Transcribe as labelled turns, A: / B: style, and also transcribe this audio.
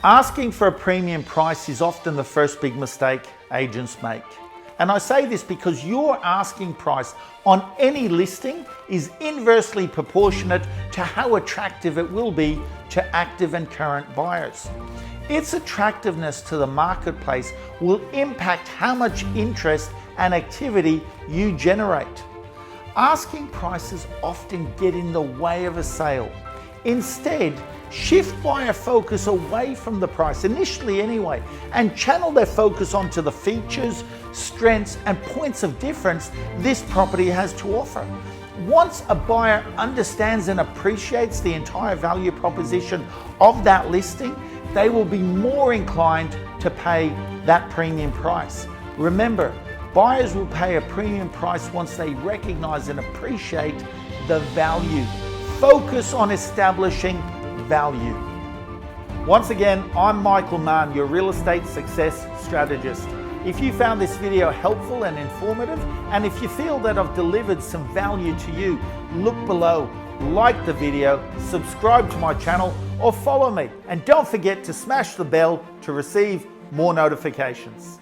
A: Asking for a premium price is often the first big mistake agents make. And I say this because your asking price on any listing is inversely proportionate to how attractive it will be to active and current buyers. Its attractiveness to the marketplace will impact how much interest and activity you generate. Asking prices often get in the way of a sale. Instead, shift buyer focus away from the price, initially anyway, and channel their focus onto the features, strengths, and points of difference this property has to offer. Once a buyer understands and appreciates the entire value proposition of that listing, they will be more inclined to pay that premium price. Remember, buyers will pay a premium price once they recognize and appreciate the value. Focus on establishing value. Once again, I'm Michael Mahon, your real estate success strategist. If you found this video helpful and informative, and if you feel that I've delivered some value to you, look below, like the video, subscribe to my channel, or follow me. And don't forget to smash the bell to receive more notifications.